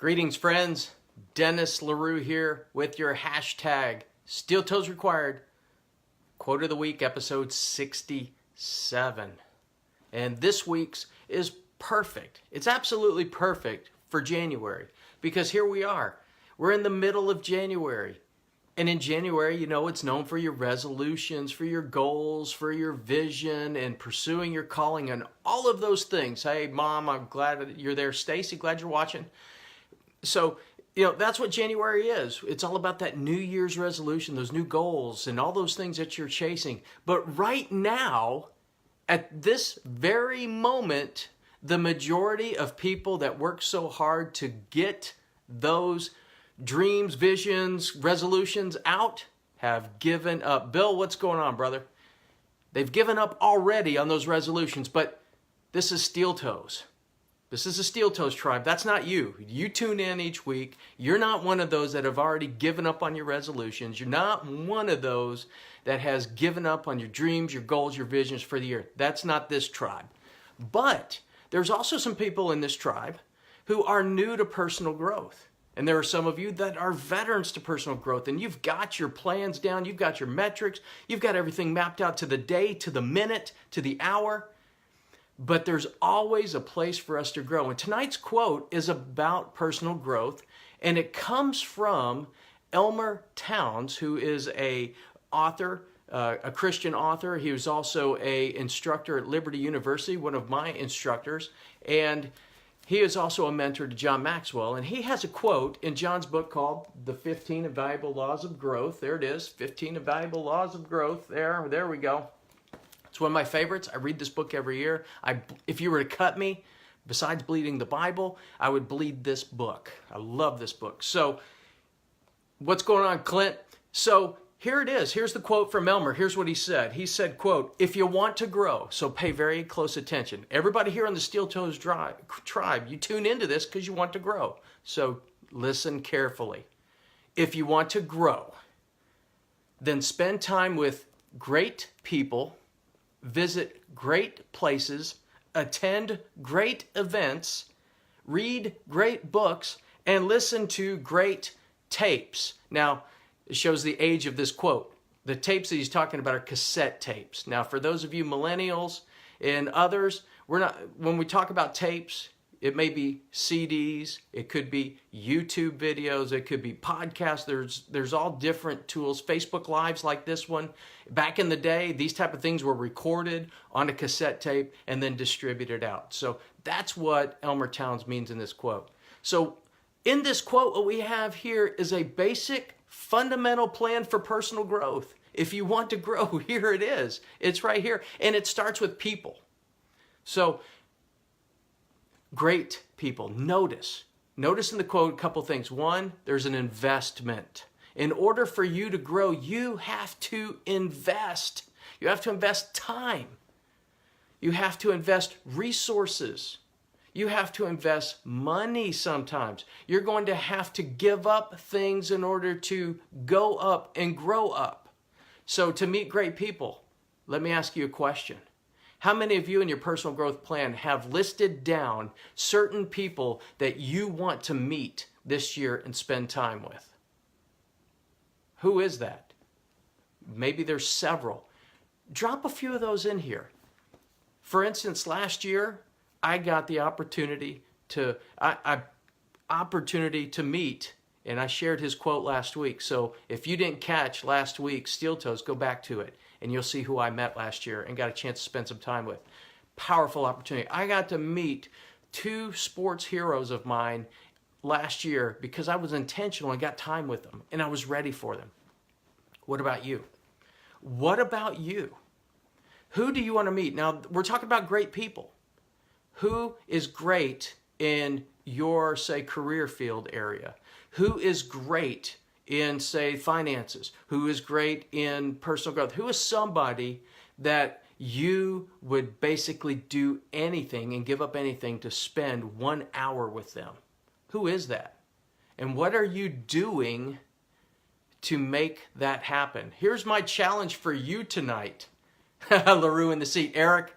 Greetings, friends. Dennis LaRue here with your hashtag Steel Toes Required Quote of the Week, episode 67. And this week's is perfect. It's absolutely perfect for January because here we are. We're in the middle of January. And in January, you know, it's known for your resolutions, for your goals, for your vision, and pursuing your calling, and all of those things. Hey, Mom, I'm glad that you're there. Stacy, glad you're watching. So, you know, that's what January is. It's all about that New Year's resolution, those new goals, and all those things that you're chasing. But right now, at this very moment, the majority of people that work so hard to get those dreams, visions, resolutions out have given up. Bill, what's going on, brother? They've given up already on those resolutions, but this is Steel Toes. This is a Steel Toes tribe. That's not you. You tune in each week. You're not one of those that have already given up on your resolutions. You're not one of those that has given up on your dreams, your goals, your visions for the year. That's not this tribe. But there's also some people in this tribe who are new to personal growth. And there are some of you that are veterans to personal growth, and you've got your plans down, you've got your metrics, you've got everything mapped out to the day, to the minute, to the hour. But there's always a place for us to grow. And tonight's quote is about personal growth, and it comes from Elmer Towns, who is a author, a Christian author. He was also an instructor at Liberty University, one of my instructors, and he is also a mentor to John Maxwell. And he has a quote in John's book called The 15 Invaluable Laws of Growth. There it is, 15 Invaluable Laws of Growth. There we go. It's one of my favorites. I read this book every year. If you were to cut me, besides bleeding the Bible, I would bleed this book. I love this book. So what's going on, Clint? So here it is. Here's the quote from Elmer. Here's what he said. He said, quote, "If you want to grow," so pay very close attention. Everybody here on the Steel Toes tribe, you tune into this because you want to grow. So listen carefully. If you want to grow, then spend time with great people, visit great places, attend great events, read great books, and listen to great tapes. Now, it shows the age of this quote. The tapes that he's talking about are cassette tapes. Now, for those of you millennials and others, when we talk about tapes, it may be CDs, it could be YouTube videos, it could be podcasts. There's all different tools. Facebook Lives like this one. Back in the day, these type of things were recorded on a cassette tape and then distributed out. So that's what Elmer Towns means in this quote. So in this quote, what we have here is a basic fundamental plan for personal growth. If you want to grow, here it is. It's right here. And it starts with people. So great people. Notice in the quote a couple things. One, there's an investment. In order for you to grow, you have to invest. You have to invest time. You have to invest resources. You have to invest money sometimes. You're going to have to give up things in order to go up and grow up. So to meet great people, let me ask you a question. How many of you in your personal growth plan have listed down certain people that you want to meet this year and spend time with? Who is that? Maybe there's several. Drop a few of those in here. For instance, last year, I got the opportunity to meet, and I shared his quote last week. So if you didn't catch last week's Steel Toes, go back to it, and you'll see who I met last year and got a chance to spend some time with. Powerful opportunity. I got to meet two sports heroes of mine last year because I was intentional and got time with them, and I was ready for them. What about you? What about you? Who do you want to meet? Now, we're talking about great people. Who is great in your, say, career field area? Who is great in, say, finances? Who is great in personal growth? Who is somebody that you would basically do anything and give up anything to spend 1 hour with them? Who is that? And what are you doing to make that happen? Here's my challenge for you tonight. LaRue in the seat. Eric,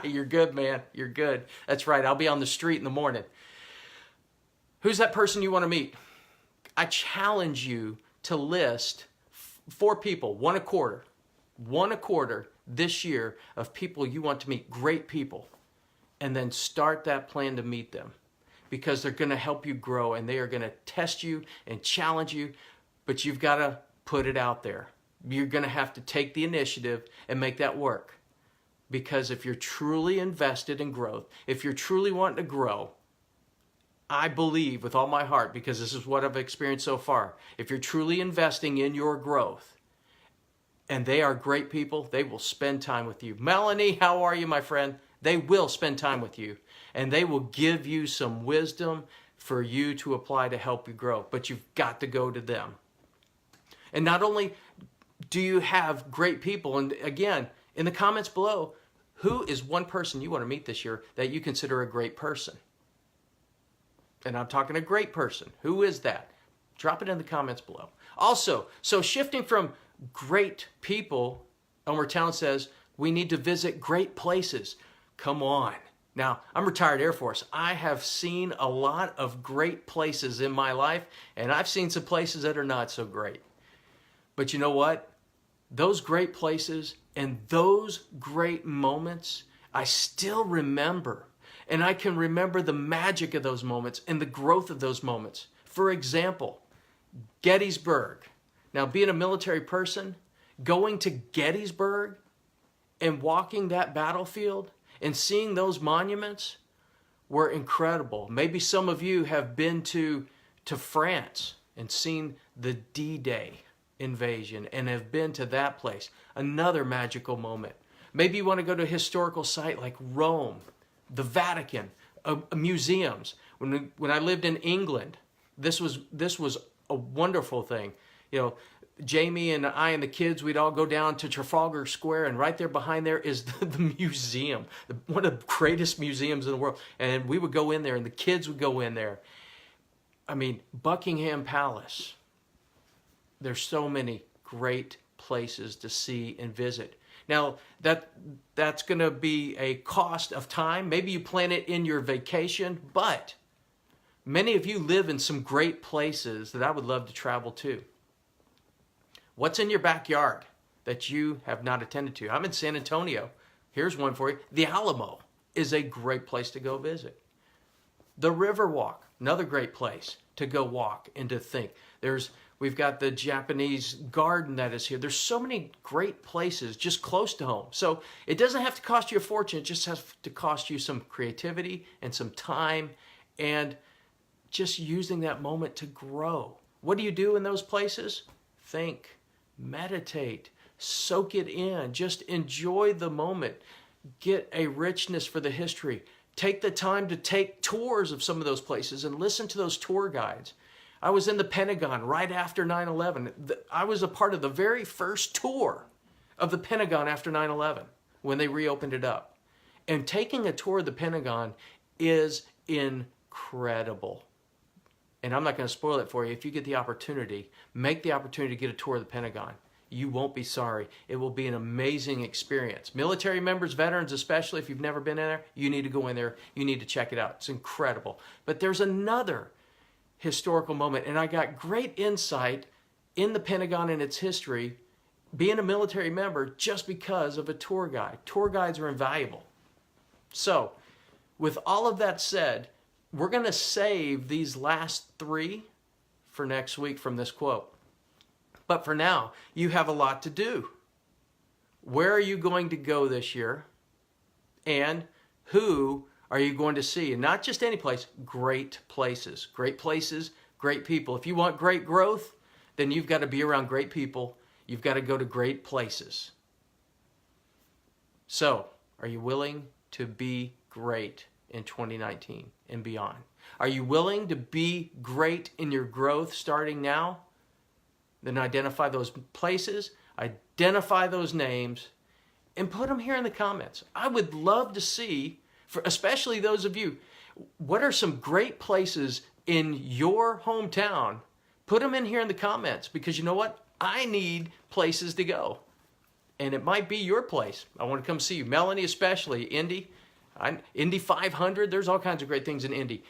you're good, man. You're good. That's right. I'll be on the street in the morning. Who's that person you want to meet? I challenge you to list 4 people, one a quarter this year of people you want to meet, great people, and then start that plan to meet them, because they're going to help you grow and they are going to test you and challenge you, but you've got to put it out there. You're going to have to take the initiative and make that work, because if you're truly invested in growth, if you're truly wanting to grow, I believe with all my heart, because this is what I've experienced so far, if you're truly investing in your growth, and they are great people, they will spend time with you. Melanie, how are you, my friend? They will spend time with you, and they will give you some wisdom for you to apply to help you grow. But you've got to go to them. And not only do you have great people, and again, in the comments below, who is one person you want to meet this year that you consider a great person? And I'm talking a great person. Who is that? Drop it in the comments below. Also, so shifting from great people, Elmer Towns says, we need to visit great places. Come on. Now, I'm retired Air Force. I have seen a lot of great places in my life, and I've seen some places that are not so great. But you know what? Those great places and those great moments, I still remember. And I can remember the magic of those moments and the growth of those moments. For example, Gettysburg. Now, being a military person, going to Gettysburg and walking that battlefield and seeing those monuments were incredible. Maybe some of you have been to France and seen the D-Day invasion and have been to that place. Another magical moment. Maybe you want to go to a historical site like Rome, the Vatican, museums. When I lived in England, this was a wonderful thing. You know, Jamie and I and the kids, we'd all go down to Trafalgar Square, and right there behind there is the museum, one of the greatest museums in the world. And we would go in there, and the kids would go in there. I mean, Buckingham Palace. There's so many great places to see and visit. Now, that's going to be a cost of time. Maybe you plan it in your vacation, but many of you live in some great places that I would love to travel to. What's in your backyard that you have not attended to? I'm in San Antonio. Here's one for you. The Alamo is a great place to go visit. The Riverwalk, another great place to go walk and to think. We've got the Japanese garden that is here. There's so many great places just close to home. So it doesn't have to cost you a fortune. It just has to cost you some creativity and some time and just using that moment to grow. What do you do in those places? Think, meditate, soak it in, just enjoy the moment. Get a richness for the history. Take the time to take tours of some of those places and listen to those tour guides. I was in the Pentagon right after 9/11. I was a part of the very first tour of the Pentagon after 9/11 when they reopened it up. And taking a tour of the Pentagon is incredible. And I'm not going to spoil it for you. If you get the opportunity, make the opportunity to get a tour of the Pentagon. You won't be sorry. It will be an amazing experience. Military members, veterans especially, if you've never been in there, you need to go in there. You need to check it out. It's incredible. But there's another historical moment, and I got great insight in the Pentagon and its history being a military member just because of a tour guide. Tour guides are invaluable. So, with all of that said, we're going to save these last 3 for next week from this quote. But for now, you have a lot to do. Where are you going to go this year? And who are you going to see? And not just any place, great places. Great places, great people. If you want great growth, then you've got to be around great people. You've got to go to great places. So, are you willing to be great in 2019 and beyond? Are you willing to be great in your growth starting now? Then identify those places, identify those names, and put them here in the comments. I would love to see, especially those of you, what are some great places in your hometown? Put them in here in the comments, because you know what? I need places to go. And it might be your place. I want to come see you. Melanie especially, Indy 500, there's all kinds of great things in Indy.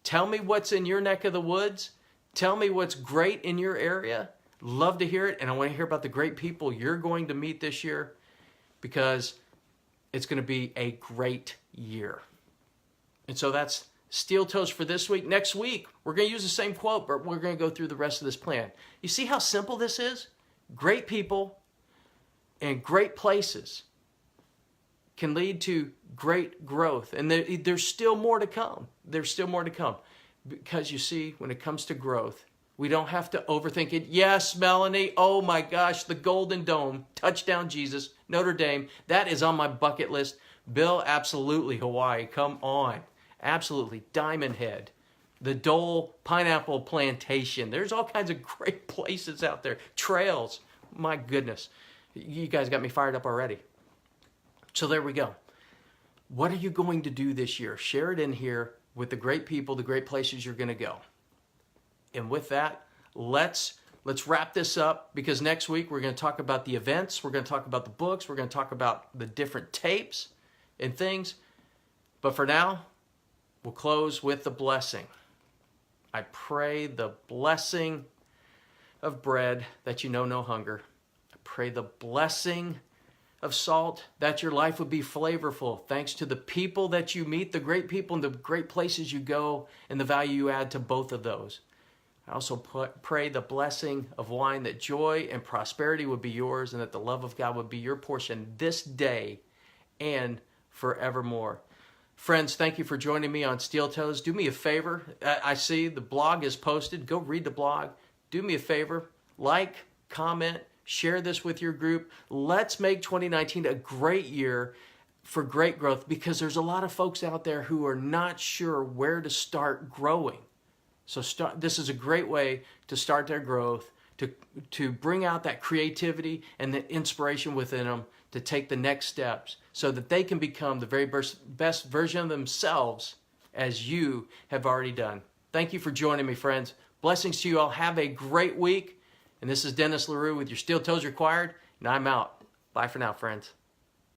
Tell me what's in your neck of the woods. Tell me what's great in your area. Love to hear it. And I want to hear about the great people you're going to meet this year, because it's going to be a great year. And so that's Steel Toes for this week. Next week, we're going to use the same quote, but we're going to go through the rest of this plan. You see how simple this is? Great people and great places can lead to great growth. And there's still more to come. There's still more to come. Because you see, when it comes to growth, we don't have to overthink it. Yes, Melanie, oh my gosh, the Golden Dome, touchdown Jesus, Notre Dame, that is on my bucket list. Bill, absolutely, Hawaii, come on. Absolutely, Diamond Head, the Dole Pineapple Plantation. There's all kinds of great places out there. Trails, my goodness. You guys got me fired up already. So there we go. What are you going to do this year? Share it in here with the great people, the great places you're going to go. And with that, let's wrap this up, because next week we're going to talk about the events, we're going to talk about the books, we're going to talk about the different tapes and things. But for now, we'll close with the blessing. I pray the blessing of bread, that you know no hunger. I pray the blessing of salt, that your life would be flavorful, thanks to the people that you meet, the great people and the great places you go, and the value you add to both of those. I also pray the blessing of wine, that joy and prosperity would be yours, and that the love of God would be your portion this day and forevermore. Friends, thank you for joining me on Steel Toes. Do me a favor. I see the blog is posted. Go read the blog. Do me a favor. Like, comment, share this with your group. Let's make 2019 a great year for great growth, because there's a lot of folks out there who are not sure where to start growing. So this is a great way to start their growth, to bring out that creativity and the inspiration within them to take the next steps, so that they can become the very best version of themselves, as you have already done. Thank you for joining me, friends. Blessings to you all. Have a great week. And this is Dennis LaRue with your Steel Toes Required, and I'm out. Bye for now, friends.